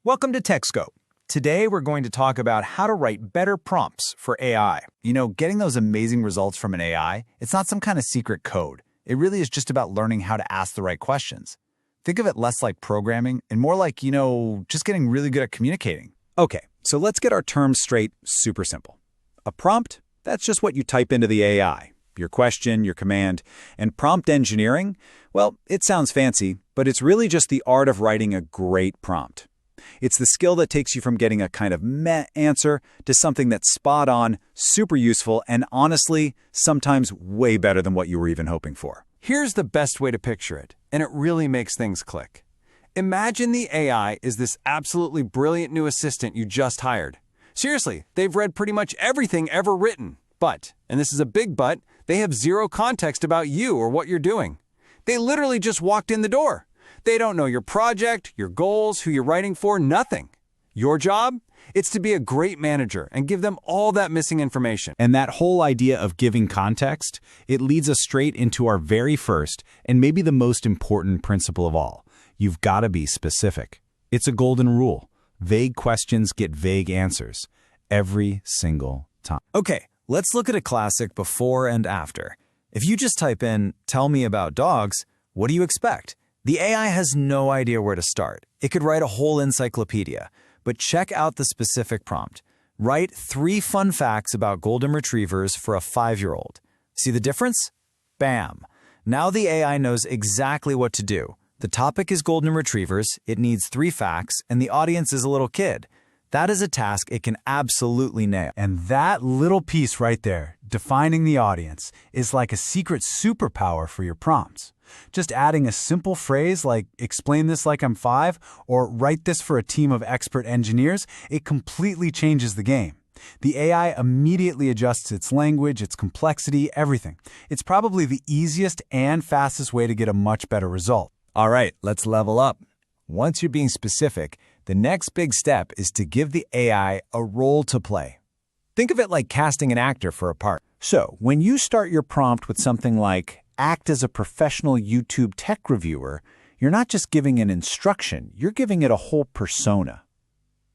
Welcome to TechScope. Today we're going to talk about how to write better prompts for AI. Getting those amazing results from an AI, it's not some kind of secret code. It really is just about learning how to ask the right questions. Think of it less like programming and more like, just getting really good at communicating. Okay, so let's get our terms straight, super simple. A prompt, that's just what you type into the AI. Your question, your command. And prompt engineering, well, it sounds fancy, but it's really just the art of writing a great prompt. It's the skill that takes you from getting a kind of meh answer to something that's spot on, super useful, and honestly, sometimes way better than what you were even hoping for. Here's the best way to picture it, and it really makes things click. Imagine the AI is this absolutely brilliant new assistant you just hired. Seriously, they've read pretty much everything ever written. But, and this is a big but, they have zero context about you or what you're doing. They literally just walked in the door. They don't know your project, your goals, who you're writing for, nothing. Your job? It's to be a great manager and give them all that missing information. And that whole idea of giving context, it leads us straight into our very first and maybe the most important principle of all. You've got to be specific. It's a golden rule. Vague questions get vague answers every single time. Okay, let's look at a classic before and after. If you just type in, "tell me about dogs," what do you expect? The AI has no idea where to start. It could write a whole encyclopedia. But check out the specific prompt. Write 3 fun facts about golden retrievers for a 5-year-old. See the difference? Bam! Now the AI knows exactly what to do. The topic is golden retrievers, it needs 3 facts, and the audience is a little kid. That is a task it can absolutely nail. And that little piece right there, defining the audience, is like a secret superpower for your prompts. Just adding a simple phrase like, "explain this like I'm 5," or "write this for a team of expert engineers," it completely changes the game. The AI immediately adjusts its language, its complexity, everything. It's probably the easiest and fastest way to get a much better result. All right, let's level up. Once you're being specific, the next big step is to give the AI a role to play. Think of it like casting an actor for a part. So, when you start your prompt with something like, "act as a professional YouTube tech reviewer," you're not just giving an instruction, you're giving it a whole persona.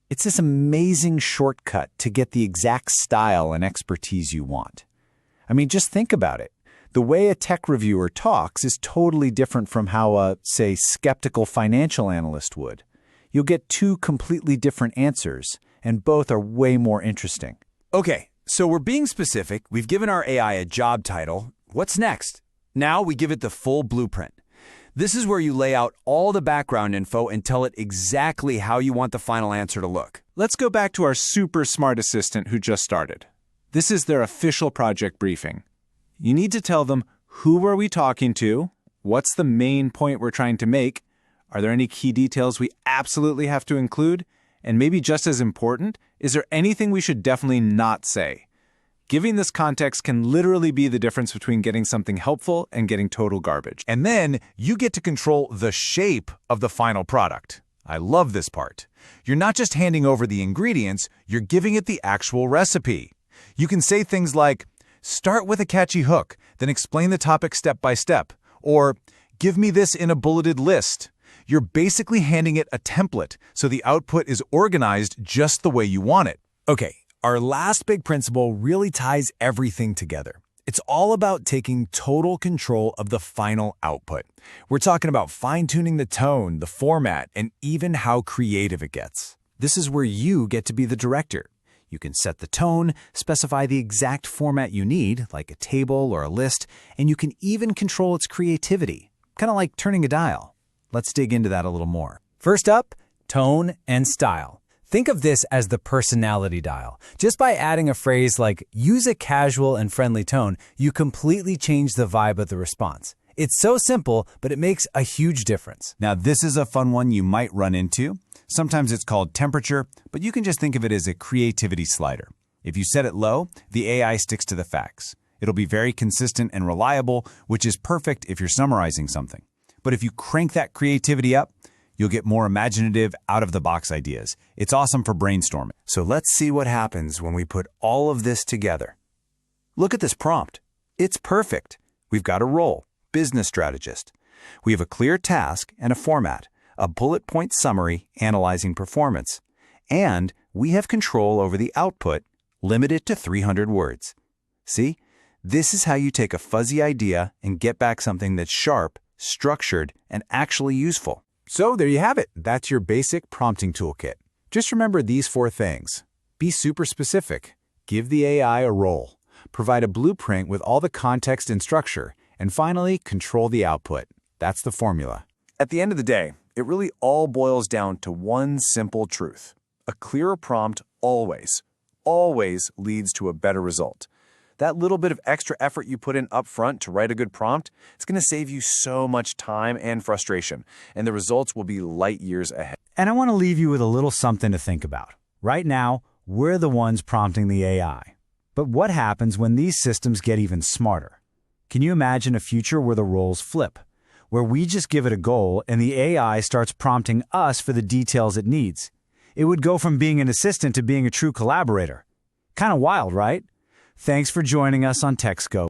It's this amazing shortcut to get the exact style and expertise you want. I mean, just think about it. The way a tech reviewer talks is totally different from how a, say, skeptical financial analyst would. You'll get 2 completely different answers, and both are way more interesting. Okay, so we're being specific, we've given our AI a job title. What's next? Now we give it the full blueprint. This is where you lay out all the background info and tell it exactly how you want the final answer to look. Let's go back to our super smart assistant who just started. This is their official project briefing. You need to tell them, who are we talking to? What's the main point we're trying to make? Are there any key details we absolutely have to include? And maybe just as important, is there anything we should definitely not say? Giving this context can literally be the difference between getting something helpful and getting total garbage. And then you get to control the shape of the final product. I love this part. You're not just handing over the ingredients, you're giving it the actual recipe. You can say things like, "start with a catchy hook, then explain the topic step by step," or "give me this in a bulleted list." You're basically handing it a template, so the output is organized just the way you want it. Okay, our last big principle really ties everything together. It's all about taking total control of the final output. We're talking about fine-tuning the tone, the format, and even how creative it gets. This is where you get to be the director. You can set the tone, specify the exact format you need, like a table or a list, and you can even control its creativity, kind of like turning a dial. Let's dig into that a little more. First up, tone and style. Think of this as the personality dial. Just by adding a phrase like, "use a casual and friendly tone," you completely change the vibe of the response. It's so simple, but it makes a huge difference. Now, this is a fun one you might run into. Sometimes it's called temperature, but you can just think of it as a creativity slider. If you set it low, the AI sticks to the facts. It'll be very consistent and reliable, which is perfect if you're summarizing something. But if you crank that creativity up, you'll get more imaginative, out-of-the-box ideas. It's awesome for brainstorming. So let's see what happens when we put all of this together. Look at this prompt. It's perfect. We've got a role, business strategist. We have a clear task and a format, a bullet point summary analyzing performance. And we have control over the output, limited to 300 words. See? This is how you take a fuzzy idea and get back something that's sharp, structured, and actually useful. So there you have it. That's your basic prompting toolkit. Just remember these 4 things. Be super specific. Give the AI a role. Provide a blueprint with all the context and structure. And finally, control the output. That's the formula. At the end of the day, it really all boils down to one simple truth. A clearer prompt always leads to a better result. That little bit of extra effort you put in up front to write a good prompt, it's going to save you so much time and frustration, and the results will be light years ahead. And I want to leave you with a little something to think about. Right now, we're the ones prompting the AI. But what happens when these systems get even smarter? Can you imagine a future where the roles flip, where we just give it a goal and the AI starts prompting us for the details it needs? It would go from being an assistant to being a true collaborator. Kind of wild, right? Thanks for joining us on TechScope.